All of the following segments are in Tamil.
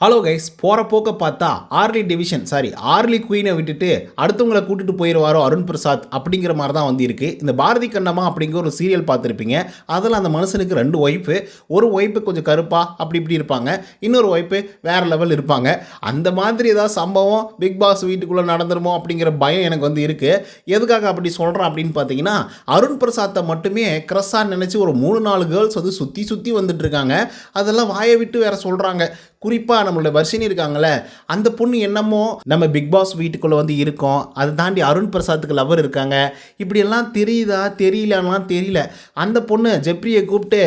ஹலோ கைஸ், போகிற போக்க பார்த்தா ஆர்லி குயினை விட்டுட்டு அடுத்தவங்களை கூட்டிட்டு போயிடுவாரோ அருண் பிரசாத் அப்படிங்கிற மாதிரி தான் வந்து இருக்குது. இந்த பாரதி கண்ணம்மா அப்படிங்கிற ஒரு சீரியல் பார்த்துருப்பீங்க. அதில் அந்த மனுஷனுக்கு 2 ஒய்ஃபு. ஒரு ஒய்ஃபு கொஞ்சம் கருப்பா அப்படி இப்படி இருப்பாங்க, இன்னொரு ஒய்ஃபு வேறு லெவல் இருப்பாங்க. அந்த மாதிரி ஏதாவது சம்பவம் பிக் பாஸ் வீட்டுக்குள்ளே நடந்துருமோ அப்படிங்கிற பயம் எனக்கு வந்து இருக்குது. எதுக்காக அப்படி சொல்கிறேன் அப்படின்னு பார்த்தீங்கன்னா, அருண் பிரசாத்தை மட்டுமே க்ரஸ்ஸாக நினச்சி ஒரு 3-4 கேர்ள்ஸ் வந்து சுற்றி சுற்றி வந்துட்டு இருக்காங்க. அதெல்லாம் வாயை விட்டு வேற சொல்கிறாங்க. குறிப்பாக நம்மளோட வர்ஷினி இருக்காங்களே, அந்த பொண்ணு என்னமோ நம்ம பிக் பாஸ் வீட்டுக்குள்ளே வந்து இருக்கோம், அதை தாண்டி அருண் பிரசாத்துக்கு லவர் இருக்காங்க, இப்படியெல்லாம் தெரியுதா தெரியலலாம் தெரியல. அந்த பொண்ணு ஜெப்ரியை கூப்பிட்டு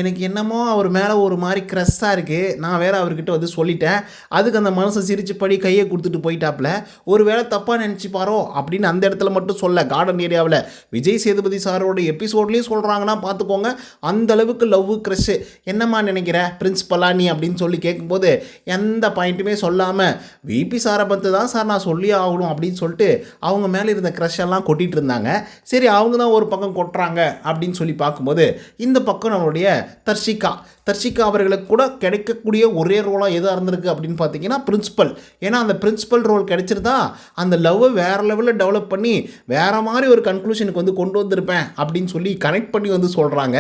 எனக்கு என்னமோ அவர் மேலே ஒரு மாதிரி க்ரஸ்ஸாக இருக்குது, நான் வேறு அவர்கிட்ட வந்து சொல்லிட்டேன். அதுக்கு அந்த மனசை சிரிச்சுப்படி கையை கொடுத்துட்டு போயிட்டாப்புல. ஒரு வேளை தப்பாக நினச்சிப்பாரோ அப்படின்னு அந்த இடத்துல மட்டும் சொல்ல, கார்டன் ஏரியாவில் விஜய் சேதுபதி சாரோட எபிசோட்லேயும் சொல்கிறாங்கன்னா பார்த்துக்கோங்க. அந்த அளவுக்கு லவ் க்ரஷ். என்னம்மா நினைக்கிற பிரின்ஸ்பலா நீ அப்படின்னு சொல்லி கேட்கும்போது எந்த பாயிண்ட்டுமே சொல்லாமல் விபி சாரை பற்றி தான் சார் நான் சொல்லி ஆகணும் அப்படின்னு சொல்லிட்டு அவங்க மேலே இருந்த க்ரஷ் எல்லாம் கொட்டிகிட்டு இருந்தாங்க. சரி, அவங்க தான் ஒரு பக்கம் கொட்டுறாங்க அப்படின்னு சொல்லி பார்க்கும்போது இந்த பக்கம் நம்மளுடைய தர்ஷிகா அவர்களுக்கு கூட கிடைக்கக்கூடிய ஒரே ரோலாக எதாக இருந்திருக்கு அப்படின்னு பார்த்தீங்கன்னா பிரின்சிபல். ஏன்னா அந்த பிரின்சிபல் ரோல் கிடைச்சிருந்தா அந்த லவ்வை வேறு லெவலில் டெவலப் பண்ணி வேறு மாதிரி ஒரு கன்க்ளூஷனுக்கு வந்து கொண்டு வந்திருப்பேன் அப்படின்னு சொல்லி கனெக்ட் பண்ணி வந்து சொல்கிறாங்க.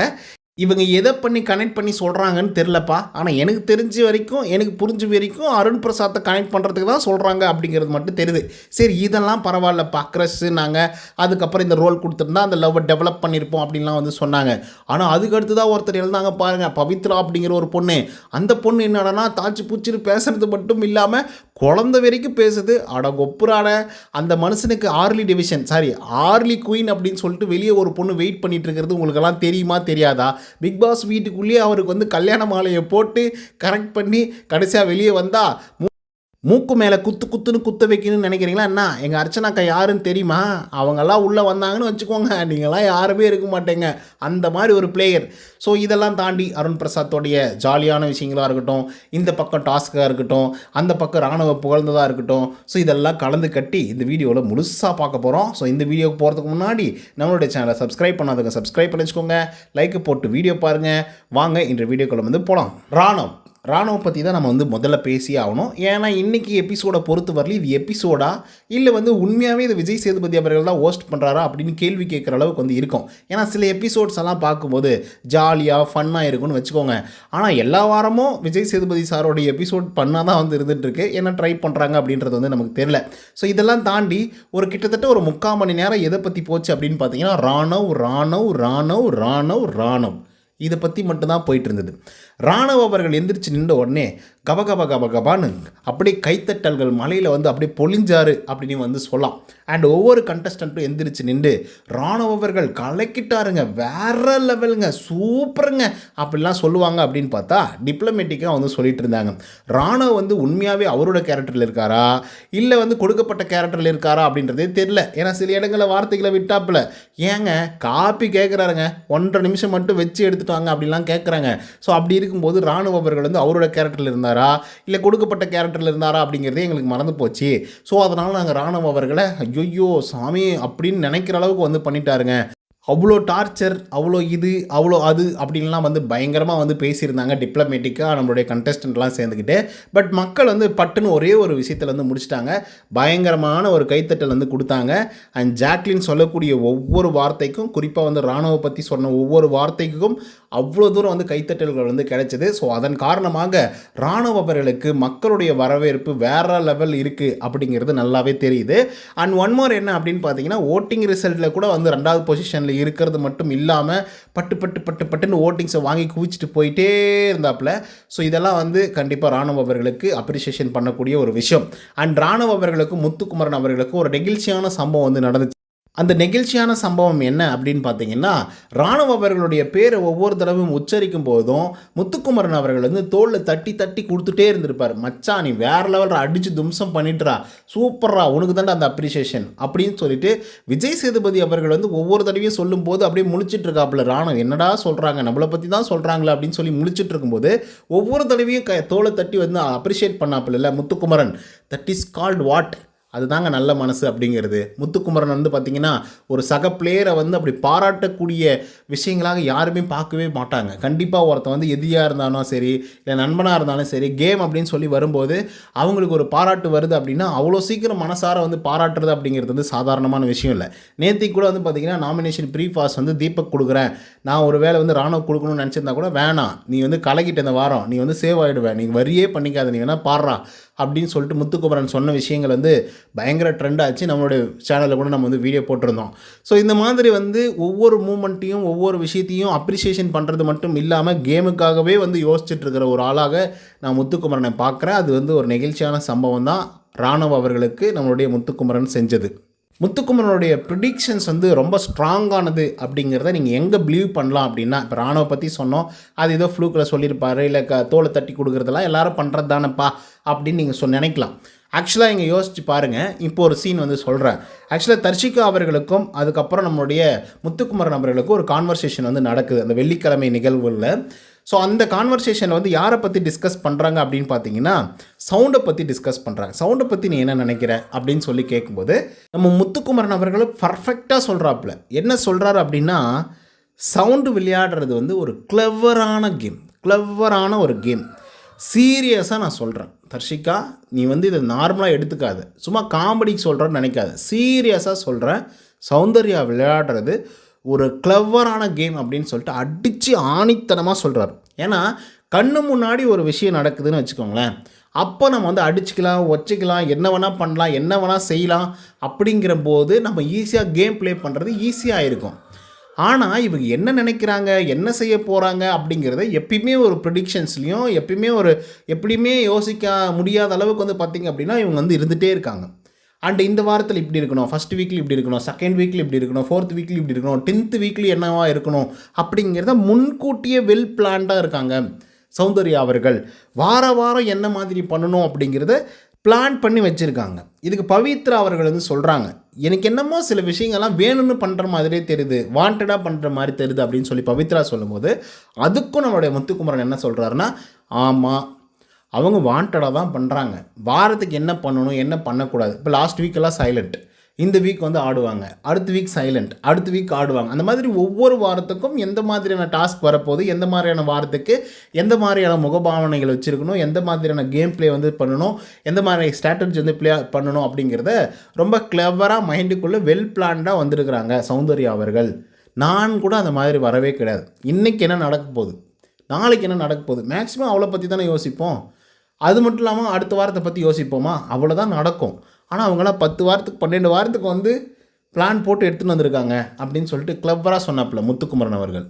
இவங்க எதை பண்ணி கனெக்ட் பண்ணி சொல்கிறாங்கன்னு தெரிலப்பா. ஆனால் எனக்கு தெரிஞ்ச வரைக்கும், எனக்கு புரிஞ்ச வரைக்கும் அருண் பிரசாத்தை கனெக்ட் பண்ணுறதுக்கு தான் சொல்கிறாங்க அப்படிங்கிறது மட்டும் தெரியுது. சரி, இதெல்லாம் பரவாயில்லப்பா, க்ரஷ் நாங்கள் அதுக்கப்புறம் இந்த ரோல் கொடுத்துருந்தா அந்த லவ்வை டெவலப் பண்ணியிருப்போம் அப்படின்லாம் வந்து சொன்னாங்க. ஆனால் அதுக்கடுத்து தான் ஒருத்தர் எழுந்தாங்க பாருங்கள், பவித்ரா அப்படிங்கிற ஒரு பொண்ணு. அந்த பொண்ணு என்னடனா தாச்சு பூச்சின்னு பேசுறது மட்டும் இல்லாமல் குழந்தை வரைக்கும் பேசுது. கொப்புறான அந்த மனுஷனுக்கு ஆர்லி குயின் அப்படின்னு சொல்லிட்டு வெளியே ஒரு பொண்ணு வெயிட் பண்ணிட்டு இருக்கிறது உங்களுக்கெல்லாம் தெரியுமா தெரியாதா? பிக் பாஸ் வீட்டுக்குள்ளேயே அவருக்கு வந்து கல்யாண மாலையை போட்டு கரெக்ட் பண்ணி கடைசியாக வெளியே வந்தால் மூக்கு மேலே குத்துன்னு குத்த வைக்கணும்னு நினைக்கிறீங்களா? என்ன எங்கள் அர்ச்சனாக்கா யாருன்னு தெரியுமா? அவங்கெல்லாம் உள்ளே வந்தாங்கன்னு வச்சுக்கோங்க, நீங்களாம் யாருமே இருக்க மாட்டேங்க. அந்த மாதிரி ஒரு பிளேயர். ஸோ இதெல்லாம் தாண்டி அருண் பிரசாத்தோடைய ஜாலியான விஷயங்களாக இருக்கட்டும், இந்த பக்கம் டாஸ்க்காக இருக்கட்டும், அந்த பக்கம் ராணுவ புகழ்ந்ததாக இருக்கட்டும், ஸோ இதெல்லாம் கலந்து கட்டி இந்த வீடியோவில் முழுசாக பார்க்க போகிறோம். ஸோ இந்த வீடியோவுக்கு போகிறதுக்கு முன்னாடி நம்மளுடைய சேனலை சப்ஸ்கிரைப் பண்ணாதவங்க சப்ஸ்கிரைப் பண்ணி வச்சுக்கோங்க. லைக்கு போட்டு வீடியோ பாருங்கள். வாங்க இன்று வீடியோக்குள்ள வந்து போகலாம். ராணுவ பற்றி தான் நம்ம வந்து முதல்ல பேசி ஆகணும். ஏன்னா இன்றைக்கி எபிசோடை பொறுத்த வரல இது எபிசோடா இல்லை வந்து உண்மையாகவே இது விஜய் சேதுபதி அவர்கள் தான் ஹோஸ்ட் பண்ணுறாரா அப்படின்னு கேள்வி கேட்குற அளவுக்கு வந்து இருக்கும். ஏன்னா சில எபிசோட்ஸ் எல்லாம் பார்க்கும்போது ஜாலியாக ஃபன்னாக இருக்கும்னு வச்சுக்கோங்க. ஆனால் எல்லா வாரமும் விஜய் சேதுபதி சாரோடைய எபிசோட் பண்ணால் தான் வந்து இருந்துகிட்ருக்கு. என்ன ட்ரை பண்ணுறாங்க அப்படின்றது வந்து நமக்கு தெரியல. ஸோ இதெல்லாம் தாண்டி ஒரு கிட்டத்தட்ட ஒரு 3/4 மணி நேரம் எதை பற்றி போச்சு அப்படின்னு பார்த்தீங்கன்னா ராணவ் இதை பற்றி மட்டும்தான் போயிட்டு இருந்தது. ராணுவ அவர்கள் எந்திரிச்சு நின்ற உடனே கபகபான்னு அப்படியே கைத்தட்டல்கள் மலையில் வந்து அப்படியே பொழிஞ்சாரு அப்படின்னு வந்து சொல்லலாம். அண்ட் ஒவ்வொரு கண்டஸ்டண்ட்டும் எந்திரிச்சு நின்று ராணுவ அவர்கள் கலக்கிட்டாருங்க, வேற லெவலுங்க, சூப்பருங்க அப்படிலாம் சொல்லுவாங்க அப்படின்னு பார்த்தா டிப்ளமேட்டிக்காக வந்து சொல்லிட்டு இருந்தாங்க. ராணுவ வந்து உண்மையாகவே அவரோட கேரக்டரில் இருக்காரா இல்லை வந்து கொடுக்கப்பட்ட கேரக்டரில் இருக்காரா அப்படின்றதே தெரியல. ஏன்னா சில இடங்களில் வார்த்தைகளை விட்டாப்புல ஏங்க காப்பி கேட்குறாருங்க, 1.5 நிமிஷம் மட்டும் வச்சு எடுத்துட்டாங்க அப்படிலாம் கேட்குறாங்க. ஸோ அப்படி இருக்கும்போது ராணுவ அவர்கள் வந்து அவரோட கேரக்டரில் இருந்தாரா இல்லை கொடுக்கப்பட்ட கேரக்டரில் இருந்தாரா அப்படிங்கிறதே எங்களுக்கு மறந்து போச்சு. ஸோ அதனால் நாங்கள் ராணுவ அவர்களை ஐயோ சாமி அப்படின்னு நினைக்கிற அளவுக்கு வந்து பண்ணிட்டாருங்க. அவ்வளோ டார்ச்சர், அவ்வளோ அது அப்படின்லாம் வந்து பயங்கரமாக வந்து பேசியிருந்தாங்க டிப்ளமேட்டிக்காக நம்மளுடைய கண்டஸ்டன்ட்லாம் சேர்ந்துக்கிட்டு. பட் மக்கள் வந்து பட்டுன்னு ஒரே ஒரு விஷயத்தில் வந்து முடிச்சிட்டாங்க. பயங்கரமான ஒரு கைத்தட்டல் வந்து கொடுத்தாங்க. அண்ட் ஜாக்லின் சொல்லக்கூடிய ஒவ்வொரு வார்த்தைக்கும், குறிப்பாக வந்து ராணுவ பற்றி சொன்ன ஒவ்வொரு வார்த்தைக்கும் அவ்வளோ தூரம் வந்து கைத்தட்டல்கள் வந்து கிடைச்சிது. ஸோ அதன் காரணமாக ராணுவ அவர்களுக்கு மக்களுடைய வரவேற்பு வேறு லெவல் இருக்குது அப்படிங்கிறது நல்லாவே தெரியுது. அண்ட் ஒன் மோர் என்ன அப்படின்னு பார்த்தீங்கன்னா, ஓட்டிங் ரிசல்ட்டில் கூட வந்து 2வது பொசிஷனில் இருக்கிறது மட்டும் இல்லாமல் பட்டுன்னு ஓட்டிங்ஸை வாங்கி குவிச்சிட்டு போயிட்டே இருந்தாப்புல. ஸோ இதெல்லாம் வந்து கண்டிப்பாக ராணுவ அவர்களுக்கு அப்ரிசியேஷன் பண்ணக்கூடிய ஒரு விஷயம். அண்ட் ராணுவ அவர்களுக்கும் முத்துக்குமரன் அவர்களுக்கும் ஒரு நெகிழ்ச்சியான சம்பவம் வந்து நடந்துச்சு. அந்த நெகிழ்ச்சியான சம்பவம் என்ன அப்படின்னு பார்த்தீங்கன்னா, ராணுவ அவர்களுடைய பேரை ஒவ்வொரு தடவையும் உச்சரிக்கும் போதும் முத்துக்குமரன் அவர்கள் வந்து தோளில் தட்டி கொடுத்துட்டே இருந்திருப்பார். மச்சான் நீ வேறு லெவலில் அடித்து தும்சம் பண்ணிட்டுறா, சூப்பர்ரா, உனக்கு தாண்டா அந்த அப்ரிசியேஷன் அப்படின்னு சொல்லிட்டு விஜய் சேதுபதி அவர்கள் வந்து ஒவ்வொரு தடவையும் சொல்லும்போது அப்படியே முழிச்சிட்டு இருக்காப்புல. ராணுவ என்னடா சொல்கிறாங்க, நம்மளை பற்றி தான் சொல்கிறாங்களா அப்படின்னு சொல்லி முழிச்சிட்டு இருக்கும்போது ஒவ்வொரு தடவையும் தோலை தட்டி வந்து அப்ரிஷியேட் பண்ணாப்புல Muthukumaran. That is called what அதுதாங்க நல்ல மனசு அப்படிங்கிறது. முத்துக்குமரன் வந்து பார்த்திங்கன்னா, ஒரு சக பிளேயரை வந்து அப்படி பாராட்டக்கூடிய விஷயங்களாக யாருமே பார்க்கவே மாட்டாங்க. கண்டிப்பாக ஒருத்தன் வந்து எதிரியாக இருந்தாலும் சரி, இல்லை நண்பனாக இருந்தாலும் சரி, கேம் அப்படின்னு சொல்லி வரும்போது அவங்களுக்கு ஒரு பாராட்டு வருது அப்படின்னா, அவ்வளோ சீக்கிரம் மனசார வந்து பாராட்டுறது அப்படிங்கிறது வந்து சாதாரணமான விஷயம் இல்லை. நேத்திக்கு கூட வந்து பார்த்திங்கன்னா, நாமினேஷன் ப்ரீ பாஸ் வந்து தீபக் கொடுக்குறேன், நான் ஒரு வேளை வந்து ராணுவ கொடுக்கணும்னு நினச்சிருந்தா கூட வேணாம், நீ வந்து கலக்கிட்ட இந்த வாரம் நீ வந்து சேவ் ஆகிடுவேன், நீ வரியே பண்ணிக்காத, நீ வேணால் பாடுறா அப்படின்னு சொல்லிட்டு முத்துக்குமரன் சொன்ன விஷயங்கள் வந்து பயங்கர ட்ரெண்ட் ஆச்சு. நம்மளுடைய சேனலில் கூட நம்ம வந்து வீடியோ போட்டிருந்தோம். ஸோ இந்த மாதிரி வந்து ஒவ்வொரு மூமெண்ட்டையும் ஒவ்வொரு விஷயத்தையும் அப்ரிசியேஷன் பண்ணுறது மட்டும் இல்லாமல் கேமுக்காகவே வந்து யோசிச்சுட்டு இருக்கிற ஒரு ஆளாக நான் முத்துக்குமரனை பார்க்குறேன். அது வந்து ஒரு நெகிழ்ச்சியான சம்பவம் தான் ராணுவ அவர்களுக்கு நம்மளுடைய முத்துக்குமரன் செஞ்சது. முத்துக்குமரனுடைய ப்ரிடிக்ஷன்ஸ் வந்து ரொம்ப ஸ்ட்ராங்கானது அப்படிங்கிறத நீங்கள் எங்கே பிலீவ் பண்ணலாம் அப்படின்னா, இப்போ ராணுவ பற்றி சொன்னோம், அது ஏதோ ஃப்ளூக்கில் சொல்லியிருப்பார், இல்லை தோலை தட்டி கொடுக்குறதெல்லாம் எல்லாரும் பண்ணுறது தானேப்பா அப்படின்னு நீங்கள் நினைக்கலாம். ஆக்சுவலாக இங்கே யோசிச்சு பாருங்கள். இப்போ ஒரு சீன் வந்து சொல்கிறேன். ஆக்சுவலாக தர்ஷிகா அவர்களுக்கும் அதுக்கப்புறம் நம்மளுடைய முத்துக்குமரன் அவர்களுக்கும் ஒரு கான்வர்சேஷன் வந்து நடக்குது அந்த வெள்ளிக்கிழமை நிகழ்வுகளில். ஸோ அந்த கான்வர்சேஷனில் வந்து யாரை பற்றி டிஸ்கஸ் பண்ணுறாங்க அப்படின்னு பார்த்தீங்கன்னா, சவுண்டை பற்றி டிஸ்கஸ் பண்ணுறாங்க. சவுண்டை பற்றி நீ என்ன நினைக்கிற அப்படின்னு சொல்லி கேட்கும்போது நம்ம முத்துக்குமரன் அவர்கள் பர்ஃபெக்டாக சொல்கிறாப்புல. என்ன சொல்கிறாரு அப்படின்னா, சவுண்டு விளையாடுறது வந்து ஒரு கிளவரான ஒரு கேம். சீரியஸாக நான் சொல்கிறேன் தர்ஷிகா, நீ வந்து இதை நார்மலாக எடுத்துக்காத, சும்மா காமெடிக்கு சொல்கிறேன்னு நினைக்காத, சீரியஸாக சொல்கிறேன். சௌந்தர்யா விளையாடுறது ஒரு கிளவரான கேம் அப்படின்னு சொல்லிட்டு அடித்து ஆணித்தனமாக சொல்கிறார். ஏன்னா கண்ணு முன்னாடி ஒரு விஷயம் நடக்குதுன்னு வச்சுக்கோங்களேன், அப்போ நம்ம வந்து அடிச்சுக்கலாம், வச்சுக்கலாம், என்ன வேணால் பண்ணலாம், என்ன வேணால் செய்யலாம். அப்படிங்கிற போது நம்ம ஈஸியாக கேம் ப்ளே பண்ணுறது ஈஸியாக இருக்கும். ஆனால் இவங்க என்ன நினைக்கிறாங்க, என்ன செய்ய போகிறாங்க அப்படிங்கிறத எப்பயுமே ஒரு ப்ரிடிக்ஷன்ஸ்லேயும் எப்படியுமே யோசிக்க முடியாத அளவுக்கு வந்து பார்த்திங்க அப்படின்னா இவங்க வந்து இருந்துகிட்டே இருக்காங்க. அண்ட் இந்த வாரத்தில் இப்படி இருக்கணும், ஃபஸ்ட் வீக்லி இப்படி இருக்கணும், செகண்ட் வீக்லி இப்படி இருக்கணும், ஃபோர்த் வீக்லி இப்படி இருக்கணும், 10th வீக்லி என்னவா இருக்கணும் அப்படிங்கிறத முன்கூட்டியே வெல் பிளான்டாக இருக்காங்க சௌந்தர்யா அவர்கள். வாரம் என்ன மாதிரி பண்ணணும் அப்படிங்கிறத பிளான் பண்ணி வச்சுருக்காங்க. இதுக்கு பவித்ரா அவர்கள் வந்து சொல்கிறாங்க, எனக்கு என்னமோ சில விஷயங்கள்லாம் வேணும்னு பண்ணுற மாதிரியே தெரியுது, வாண்டடாக பண்ணுற மாதிரி தெரியுது அப்படின்னு சொல்லி பவித்ரா சொல்லும்போது, அதுக்கும் நம்மளுடைய முத்துக்குமரன் என்ன சொல்கிறாருன்னா, ஆமாம் அவங்க வாண்டடாக தான் பண்ணுறாங்க, வாரத்துக்கு என்ன பண்ணணும் என்ன பண்ணக்கூடாது. இப்போ லாஸ்ட் வீக்கெல்லாம் சைலண்ட், இந்த வீக் வந்து ஆடுவாங்க, அடுத்த வீக் சைலண்ட், அடுத்த வீக் ஆடுவாங்க. அந்த மாதிரி ஒவ்வொரு வாரத்துக்கும் எந்த மாதிரியான டாஸ்க் வரப்போகுது, எந்த மாதிரியான வாரத்துக்கு எந்த மாதிரியான முகபாவனைகள் வச்சுருக்கணும், எந்த மாதிரியான கேம் ப்ளே வந்து பண்ணணும், எந்த மாதிரி ஸ்ட்ராட்டஜி வந்து ப்ளே பண்ணணும் அப்படிங்கிறத ரொம்ப கிளவராக மைண்டுக்குள்ளே வெல் பிளான்டாக வந்திருக்கிறாங்க சௌந்தர்யா அவர்கள். நான் கூட அந்த மாதிரி வரவே கிடையாது. இன்றைக்கி என்ன நடக்க போகுது, நாளைக்கு என்ன நடக்க போகுது, மேக்ஸிமம் அவளை பற்றி தானே யோசிப்போம். அது மட்டும் இல்லாமல் அடுத்த வாரத்தை பற்றி யோசிப்போமா, அவ்வளோதான் நடக்கும். ஆனால் அவங்களாம் 10 வாரத்துக்கு 12 வாரத்துக்கு வந்து பிளான் போட்டு எடுத்துகிட்டு வந்திருக்காங்க அப்படின்னு சொல்லிட்டு கிளவராக சொன்னாப்புல முத்துக்குமரன் அவர்கள்.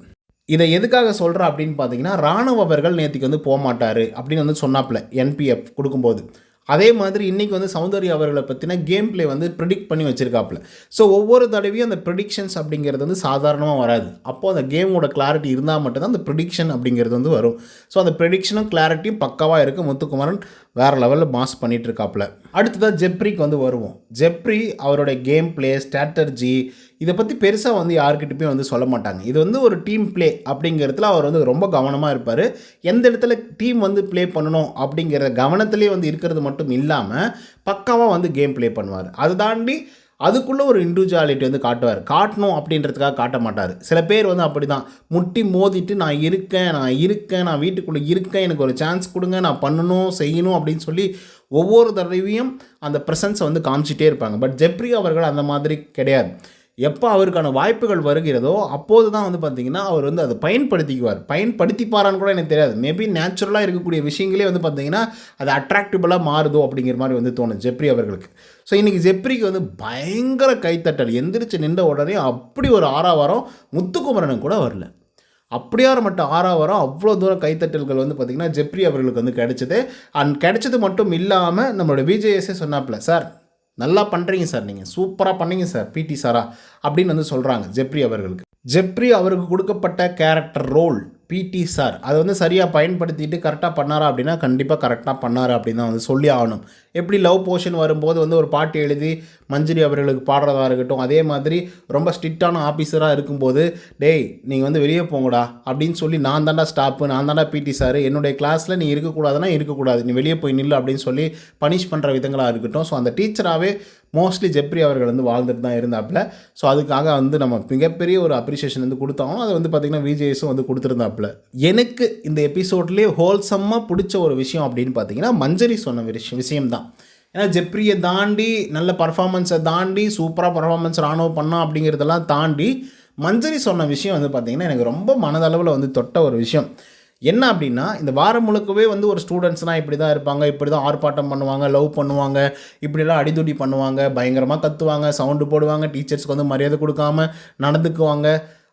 இதை எதுக்காக சொல்கிறா அப்படின்னு பார்த்தீங்கன்னா, ராணுவ அவர்கள் நேற்றுக்கு வந்து போக மாட்டார் அப்படின்னு வந்து சொன்னாப்புல என்பிஎஃப் கொடுக்கும்போது. அதே மாதிரி இன்றைக்கி வந்து சௌந்தர்யா அவர்களை பற்றின கேம் ப்ளே வந்து ப்ரிடிக்ட் பண்ணி வச்சுருக்காப்புல. ஸோ ஒவ்வொரு தடவையும் அந்த ப்ரிடிக்ஷன்ஸ் அப்படிங்கிறது வந்து சாதாரணமாக வராது. அப்போது அந்த கேமோட கிளாரிட்டி இருந்தால் மட்டும்தான் அந்த ப்ரிடிக்ஷன் அப்படிங்கிறது வந்து வரும். ஸோ அந்த ப்ரிடிக்ஷனும் கிளாரிட்டியும் பக்காவாக இருக்குது. முத்துக்குமரன் வேறு லெவலில் மாஸ் பண்ணிகிட்ருக்காப்புல. அடுத்ததாக ஜெப்ரிக்கு வந்து வருவோம். ஜெப்ரி அவருடைய கேம் ப்ளே ஸ்ட்ராட்டர்ஜி இதை பற்றி பெருசாக வந்து யாருக்கிட்டையுமே வந்து சொல்ல மாட்டாங்க. இது வந்து ஒரு டீம் ப்ளே அப்படிங்கிறதுல அவர் வந்து ரொம்ப கவனமாக இருப்பார். எந்த இடத்துல டீம் வந்து ப்ளே பண்ணணும் அப்படிங்கிற கவனத்துலேயே வந்து இருக்கிறது மட்டும் இல்லாமல் பக்காவாக வந்து கேம் ப்ளே பண்ணுவார். அதை தாண்டி அதுக்குள்ளே ஒரு இண்டிவிஜுவாலிட்டி வந்து காட்டுவார். காட்டணும் அப்படின்றதுக்காக காட்ட மாட்டார். சில பேர் வந்து அப்படி தான் முட்டி மோதிட்டு நான் இருக்கேன், நான் வீட்டுக்குள்ளே இருக்கேன், எனக்கு ஒரு சான்ஸ் கொடுங்க, நான் பண்ணணும் செய்யணும் அப்படின்னு சொல்லி ஒவ்வொரு தடவையும் அந்த ப்ரெசன்ஸை வந்து காமிச்சிட்டே இருப்பாங்க. பட் ஜெப்ரி அவர்கள் அந்த மாதிரி கிடையாது. எப்போ அவருக்கான வாய்ப்புகள் வருகிறதோ அப்போது தான் வந்து பார்த்திங்கன்னா அவர் வந்து அதை பயன்படுத்திப்பாரான்னு கூட எனக்கு தெரியாது. மேபி நேச்சுரலாக இருக்கக்கூடிய விஷயங்களே வந்து பார்த்திங்கன்னா அது அட்ராக்டிபிளாக மாறுதோ அப்படிங்கிற மாதிரி வந்து தோணும் ஜெப்ரி அவர்களுக்கு. ஸோ இன்றைக்கி ஜெப்ரிக்கு வந்து பயங்கர கைத்தட்டல், எந்திரிச்சு நின்ற உடனே அப்படி ஒரு ஆறாவாரம் முத்துக்குமரனுக்கு கூட வரல. அப்படியார மட்டும் ஆறாவாரம் அவ்வளோ தூரம் கைத்தட்டல்கள் வந்து பார்த்திங்கன்னா ஜெப்ரி அவர்களுக்கு வந்து கிடைச்சது. கிடைச்சது மட்டும் இல்லாமல் நம்மளோட விஜேஎஸ்ஸே சொன்னாப்புல, சார் நல்லா பண்ணுறீங்க சார், நீங்கள் சூப்பராக பண்ணீங்க சார் பிடி சாரா அப்படின்னு வந்து சொல்கிறாங்க ஜெப்ரி அவர்களுக்கு. ஜெப்ரி அவருக்கு கொடுக்கப்பட்ட கேரக்டர் ரோல் பிடி சார் அதை வந்து சரியாக பயன்படுத்திட்டு கரெக்டாக பண்ணாரா அப்படின்னா கண்டிப்பாக கரெக்டாக பண்ணார் அப்படின்னு தான் வந்து சொல்லி ஆகணும். எப்படி லவ் போர்ஷன் வரும்போது வந்து ஒரு பாட்டு எழுதி மஞ்சரி அவர்களுக்கு பாடுறதா இருக்கட்டும், அதே மாதிரி ரொம்ப ஸ்ட்ரிக்டான ஆஃபீஸராக இருக்கும்போது டேய் நீங்கள் வந்து வெளியே போங்கடா அப்படின்னு சொல்லி நான் தாண்டா ஸ்டாப்பு, நான் தாண்டா பிடி சார், என்னுடைய கிளாஸில் நீ இருக்கக்கூடாதுன்னா இருக்கக்கூடாது, நீ வெளியே போய் நில்லு அப்படின்னு சொல்லி பனிஷ் பண்ணுற விதங்களாக இருக்கட்டும். ஸோ அந்த டீச்சராகவே மோஸ்ட்லி ஜெப்ரி அவர்கள் வந்து வாழ்ந்துட்டு தான் இருந்தாப்புல. ஸோ அதுக்காக வந்து நம்ம மிகப்பெரிய ஒரு அப்ரிஷியேஷன் வந்து கொடுத்தாலும் அதை வந்து பார்த்திங்கன்னா விஜேஎஸும் வந்து கொடுத்துருந்தாப்புல. எனக்கு இந்த எபிசோட்லேயே ஹோல்சம்மாக பிடிச்ச ஒரு விஷயம் அப்படின்னு பார்த்தீங்கன்னா மஞ்சரி சொன்ன விஷயம்தான். ஏன்னா ஜெப்ரியை தாண்டி நல்ல பர்ஃபார்மன்ஸை தாண்டி சூப்பராக பர்ஃபார்மன்ஸ் ராணுவ பண்ணோம் அப்படிங்கிறதெல்லாம் தாண்டி மஞ்சரி சொன்ன விஷயம் வந்து பார்த்திங்கன்னா எனக்கு ரொம்ப மனதளவில் வந்து தொட்ட ஒரு விஷயம். என்ன அப்படின்னா, இந்த வாரம் முழுக்கவே வந்து ஒரு ஸ்டூடெண்ட்ஸ்னால் இப்படி தான் இருப்பாங்க, இப்படி தான் ஆர்ப்பாட்டம் பண்ணுவாங்க, லவ் பண்ணுவாங்க, இப்படிலாம் அடிதுடி பண்ணுவாங்க, பயங்கரமாக கத்துவாங்க, சவுண்டு போடுவாங்க, டீச்சர்ஸ்க்கு வந்து மரியாதை கொடுக்காம நடந்துக்குவாங்க,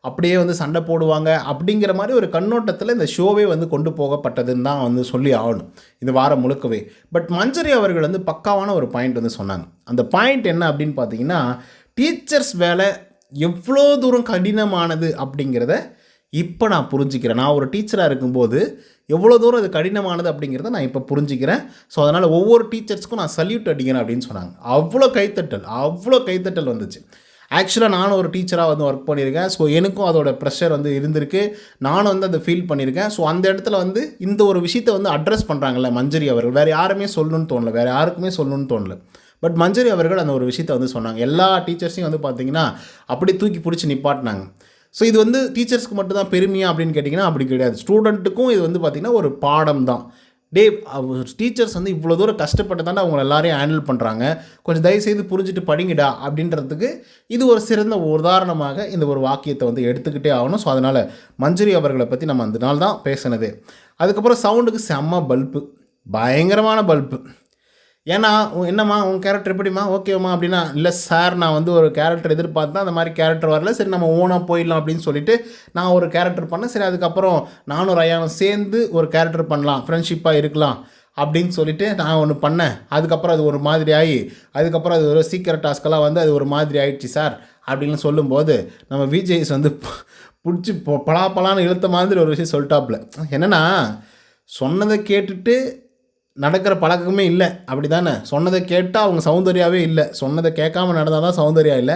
அப்படியே வந்து சண்டை போடுவாங்க அப்படிங்கிற மாதிரி ஒரு கண்ணோட்டத்தில் இந்த ஷோவே வந்து கொண்டு போகப்பட்டதுன்னு தான் வந்து சொல்லி ஆகணும் இந்த வாரம் முழுக்கவே. பட் மஞ்சரி அவர்கள் வந்து பக்காவான ஒரு பாயிண்ட் வந்து சொன்னாங்க. அந்த பாயிண்ட் என்ன அப்படின்னு பார்த்தீங்கன்னா, டீச்சர்ஸ் வேலை எவ்வளோ தூரம் கடினமானது அப்படிங்கிறத இப்போ நான் புரிஞ்சுக்கிறேன். நான் ஒரு டீச்சராக இருக்கும்போது எவ்வளோ தூரம் அது கடினமானது அப்படிங்கிறத நான் இப்போ புரிஞ்சுக்கிறேன். ஸோ அதனால் ஒவ்வொரு டீச்சர்ஸ்க்கும் நான் சல்யூட் அடிக்கிறேன் அப்படின்னு சொன்னாங்க. அவ்வளோ கைத்தட்டல் வந்துச்சு. ஆக்சுவலாக நானும் ஒரு டீச்சராக வந்து ஒர்க் பண்ணியிருக்கேன். ஸோ எனக்கும் அதோட ப்ரெஷர் வந்து இருந்திருக்கு, நானும் வந்து அதை ஃபீல் பண்ணியிருக்கேன். ஸோ அந்த இடத்துல வந்து இந்த ஒரு விஷயத்தை வந்து அட்ரஸ் பண்ணுறாங்கல்ல மஞ்சரி அவர்கள், வேறு யாருமே சொல்லணும்னு தோணலை, வேறு யாருக்குமே சொல்லணும்னு தோணலை. பட் மஞ்சரி அவர்கள் அந்த ஒரு விஷயத்தை வந்து சொன்னாங்க. எல்லா டீச்சர்ஸையும் வந்து பார்த்திங்கன்னா அப்படி தூக்கி பிடிச்சி நிப்பாட்டினாங்க. ஸோ இது வந்து டீச்சர்ஸ்க்கு மட்டும் தான் பெருமையா அப்படின்னு கேட்டிங்கன்னா அப்படி கிடையாது. ஸ்டூடெண்ட்டுக்கும் இது வந்து பார்த்திங்கன்னா ஒரு பாடம் தான். டீச்சர்ஸ் வந்து இவ்வளோ தூரம் கஷ்டப்பட்டு தாண்டா அவங்க எல்லாரையும் ஹேண்டில் பண்ணுறாங்க, கொஞ்சம் தயவுசெய்து புரிஞ்சுட்டு படிங்கடா அப்படின்றதுக்கு இது ஒரு சிறந்த உதாரணமாக இந்த ஒரு வாக்கியத்தை வந்து எடுத்துக்கிட்டே ஆகணும். ஸோ அதனால் மஞ்சரி அவர்களை பற்றி நம்ம அந்த நாள் தான் பேசினது. அதுக்கப்புறம் சவுண்டுக்கு செம்ம பல்ப்பு, பயங்கரமான பல்ப்பு. ஏன்னா என்னம்மா உன் கேரக்டர் எப்படிம்மா ஓகேம்மா அப்படின்னா, இல்லை சார் நான் வந்து ஒரு கேரக்டர் எதிர்பார்த்தா அந்த மாதிரி கேரக்டர் வரல, சரி நம்ம ஓனாக போயிடலாம் அப்படின்னு சொல்லிட்டு நான் ஒரு கேரக்டர் பண்ணேன். சரி அதுக்கப்புறம் நானும் ரயானும் சேர்ந்து ஒரு கேரக்டர் பண்ணலாம், ஃப்ரெண்ட்ஷிப்பாக இருக்கலாம் அப்படின்னு சொல்லிட்டு நான் ஒன்று பண்ணேன். அதுக்கப்புறம் அது ஒரு மாதிரி ஆகி அதுக்கப்புறம் அது ஒரு சீக்கிரம் டாஸ்க்கெல்லாம் வந்து அது ஒரு மாதிரி ஆயிடுச்சு சார் அப்படின்னு சொல்லும்போது நம்ம விஜேஎஸ் வந்து பிடிச்சி பலாப்பலான்னு இழுத்த மாதிரி ஒரு விஷயம் சொல்லிட்டாப்புல. என்னென்னா சொன்னதை கேட்டுட்டு நடக்கிற பழக்கமே இல்லை, அப்படி தானே? சொன்னதை கேட்டால் அவங்க சௌந்தர்யாவே இல்லை, சொன்னதை கேட்காம நடந்தால் தான் சௌந்தர்யா இல்லை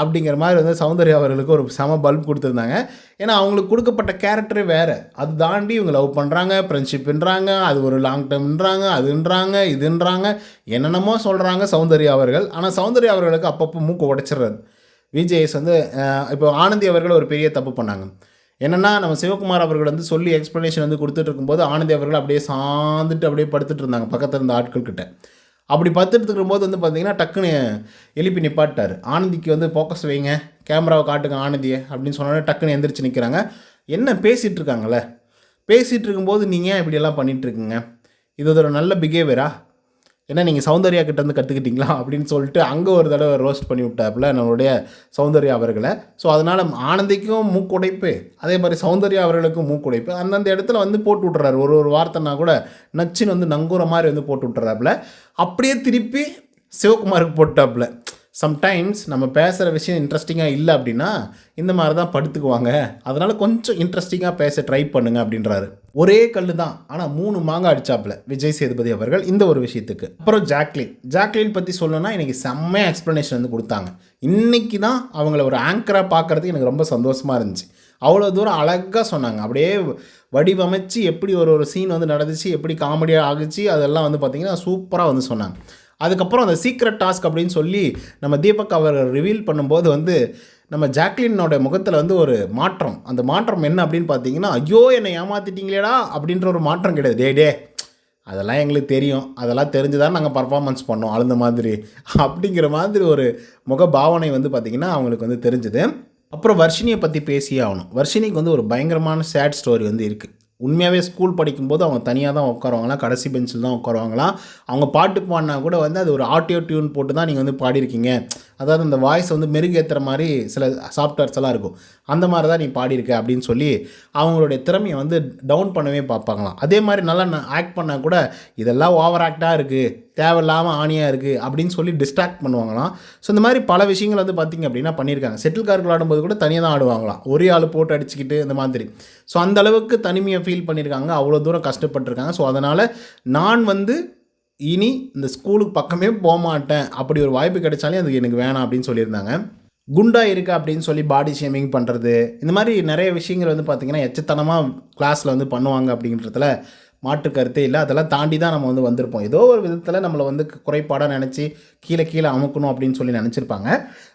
அப்படிங்கிற மாதிரி வந்து சௌந்தர்யா அவர்களுக்கு ஒரு செம பல்ப் கொடுத்துருந்தாங்க. ஏன்னா அவங்களுக்கு கொடுக்கப்பட்ட கேரக்டரே வேறு, அது தாண்டி இவங்க லவ் பண்ணுறாங்க, ஃப்ரெண்ட்ஷிப்ன்றாங்க, அது ஒரு லாங் டேர்ம்ன்றாங்க, அதுன்றாங்க இதுன்றாங்க, என்னென்னமோ சொல்கிறாங்க சௌந்தர்யா அவர்கள். ஆனால் சௌந்தர்யா அவர்களுக்கு அப்பப்போ மூக்கு உடைச்சிடுறாரு விஜேஎஸ் வந்து. இப்போ ஆனந்தி அவர்கள் ஒரு பெரிய தப்பு பண்ணாங்க. என்னென்னா நம்ம சிவகுமார் அவர்கள் வந்து சொல்லி எக்ஸ்ப்ளனேஷன் வந்து கொடுத்துட்டு இருக்கும்போது ஆனந்தி அவர்கள் அப்படியே சார்ந்துட்டு அப்படியே படுத்துட்டு இருந்தாங்க பக்கத்தில் இருந்த ஆட்கள்கிட்ட. அப்படி படுத்துட்டு இருக்கும்போது வந்து பார்த்திங்கன்னா டக்குன்னு எழுப்பி நிப்பாட்டார். ஆனந்திக்கு வந்து ஃபோக்கஸ் வைங்க, கேமராவை காட்டுங்க ஆனந்தியை அப்படின்னு சொன்னோன்னே டக்குன்னு எந்திரிச்சு நிற்கிறாங்க. என்ன பேசிகிட்டு இருக்காங்களே, பேசிகிட்டு இருக்கும்போது நீங்கள் ஏன் இப்படியெல்லாம் பண்ணிகிட்ருக்குங்க, இது ஒரு நல்ல பிஹேவியரா, ஏன்னா நீங்கள் சௌந்தர்யா கிட்டேருந்து கற்றுக்கிட்டீங்களா அப்படின்னு சொல்லிட்டு அங்கே ஒரு தடவை ரோஸ்ட் பண்ணி விட்டாப்புல நம்மளுடைய சௌந்தர்யா அவர்களை. ஸோ அதனால் ஆனந்திக்கும் மூக்குடைப்பு, அதே மாதிரி சௌந்தர்யா அவர்களுக்கும் மூக்குடைப்பு. அந்தந்த இடத்துல வந்து போட்டு விட்டுறாரு, ஒரு வார்த்தைனா கூட நச்சுன்னு வந்து நங்கூர மாதிரி வந்து போட்டு விட்டுறாப்புல. அப்படியே திருப்பி சிவகுமாருக்கு போட்டாப்புல. சம்டைம்ஸ் நம்ம பேசுகிற விஷயம் இன்ட்ரெஸ்டிங்காக இல்லை அப்படின்னா இந்த மாதிரி தான் படுத்துக்குவாங்க, அதனால் கொஞ்சம் இன்ட்ரெஸ்டிங்காக பேச ட்ரை பண்ணுங்க அப்படின்றாரு. ஒரே கல் தான் ஆனால் 3 மாங்காய் அடித்தாப்புல விஜய் சேதுபதி அவர்கள் இந்த ஒரு விஷயத்துக்கு. அப்புறம் ஜாக்லின் பற்றி சொல்லணும்னா இன்றைக்கி செம்மையாக எக்ஸ்ப்ளனேஷன் வந்து கொடுத்தாங்க. இன்றைக்கி தான் அவங்கள ஒரு ஆங்கராக பார்க்குறதுக்கு எனக்கு ரொம்ப சந்தோஷமாக இருந்துச்சு. அவ்வளோ தூரம் அழகாக சொன்னாங்க, அப்படியே வடிவமைச்சு எப்படி ஒரு சீன் வந்து நடந்துச்சு, எப்படி காமெடியாக ஆகுச்சு, அதெல்லாம் வந்து பார்த்திங்கன்னா சூப்பராக வந்து சொன்னாங்க. அதுக்கப்புறம் அந்த சீக்ரெட் டாஸ்க் அப்படின்னு சொல்லி நம்ம தீபக் அவர் ரிவீல் பண்ணும்போது வந்து நம்ம ஜாக்லினோட முகத்தில் வந்து ஒரு மாற்றம். அந்த மாற்றம் என்ன அப்படின்னு பார்த்தீங்கன்னா, ஐயோ என்னை ஏமாற்றிட்டீங்களேடா அப்படின்ற ஒரு மாற்றம் கிடையாது. டே அதெல்லாம் எங்களுக்கு தெரியும், அதெல்லாம் தெரிஞ்சு தான் நாங்கள் பர்ஃபார்மன்ஸ் பண்ணோம் அழுந்த மாதிரி அப்படிங்கிற மாதிரி ஒரு முகபாவனை வந்து பார்த்திங்கன்னா அவங்களுக்கு வந்து தெரிஞ்சுது. அப்புறம் வர்ஷினியை பற்றி பேசியே ஆகணும். வர்ஷினிக்கு வந்து ஒரு பயங்கரமான சேட் ஸ்டோரி வந்து இருக்குது. உண்மையாகவே ஸ்கூல் படிக்கும்போது அவங்க தனியாக தான் உட்காருவாங்களாம், கடைசி பெஞ்சில் தான் உட்காருவாங்களாம். அவங்க பாட்டு பாடினா கூட வந்து அது ஒரு ஆடியோ டியூன் போட்டு தான் நீங்கள் வந்து பாடியிருக்கீங்க, அதாவது அந்த வாய்ஸ் வந்து மெருகேற்றுற மாதிரி சில சாஃப்ட்வேர்ஸ் எல்லாம் இருக்கும். அந்த மாதிரி தான் நீ பாடியிருக்க அப்படின்னு சொல்லி அவங்களுடைய திறமையை வந்து டவுன் பண்ணவே பார்ப்பாங்களாம். அதே மாதிரி நல்லா ஆக்ட் பண்ணால் கூட இதெல்லாம் ஓவர் ஆக்டாக இருக்குது, தேவையில்லாமல் ஆணியாக இருக்குது அப்படின்னு சொல்லி டிஸ்ட்ராக்ட் பண்ணுவாங்களாம். ஸோ இந்த மாதிரி பல விஷயங்கள் வந்து பார்த்திங்க அப்படின்னா பண்ணியிருக்காங்க. செட்டில் கார்க்கு ஆடும்போது கூட தனியாக தான் ஆடுவாங்களாம், ஒரே ஆள் போட்டு அடிச்சுக்கிட்டு இந்த மாதிரி. ஸோ அந்தளவுக்கு தனிமையை ஃபீல் பண்ணியிருக்காங்க, அவ்வளோ தூரம் கஷ்டப்பட்டுருக்காங்க. ஸோ அதனால் நான் வந்து இனி இந்த ஸ்கூலுக்கு பக்கமே போகமாட்டேன், அப்படி ஒரு வாய்ப்பு கிடைச்சாலே அது எனக்கு வேணாம் அப்படின்னு சொல்லியிருந்தாங்க. குண்டா இருக்கா அப்படின்னு சொல்லி பாடி ஷேமிங் பண்ணுறது, இந்த மாதிரி நிறைய விஷயங்கள் வந்து பார்த்திங்கன்னா எச்சத்தனமாக கிளாஸில் வந்து பண்ணுவாங்க அப்படின்றதுல மாற்று கருத்தே இல்லை. அதெல்லாம் தாண்டி தான் நம்ம வந்து வந்திருப்போம். ஏதோ ஒரு விதத்தில் நம்மளை வந்து குறைபாடாக நினச்சி கீழே அமுக்கணும் அப்படின்னு சொல்லி நினச்சிருப்பாங்க.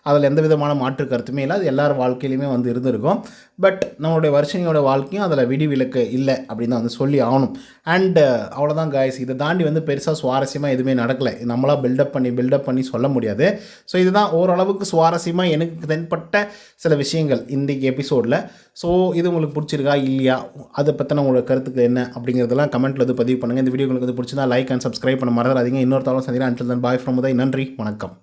அதில் எந்த விதமான மாற்று கருத்துமே இல்லை. அது எல்லார் வாழ்க்கையிலையுமே வந்து இருந்திருக்கும். பட் நம்மளுடைய வருஷனியோட வாழ்க்கையும் அதில் விதிவிலக்கு இல்லை அப்படின்னு தான் வந்து சொல்லி ஆகணும். அண்டு அவ்வளோதான் காய்ஸ். இதை தாண்டி வந்து பெருசாக சுவாரஸ்யமாக எதுவுமே நடக்கலை. நம்மளாம் பில்டப் பண்ணி சொல்ல முடியாது. ஸோ இதுதான் ஓரளவுக்கு சுவாரஸ்யமாக எனக்கு தென்பட்ட சில விஷயங்கள் இன்றைக்கி எபிசோடில். ஸோ இது உங்களுக்கு பிடிச்சிருக்கா இல்லையா, அதை பற்றின உங்களோட கருத்துக்கு என்ன அப்படிங்கிறதெல்லாம் கமெண்ட்டில் வந்து பதிவு பண்ணுங்கள். இந்த வீடியோ உங்களுக்கு வந்து பிடிச்சிருந்தா லைக் அண்ட் சப்ஸ்கிரைப் பண்ண மறந்துடாதீங்க. இன்னொரு தகவல் சந்திக்கிறேன். Until then bye from Uday. நன்றி, வணக்கம்.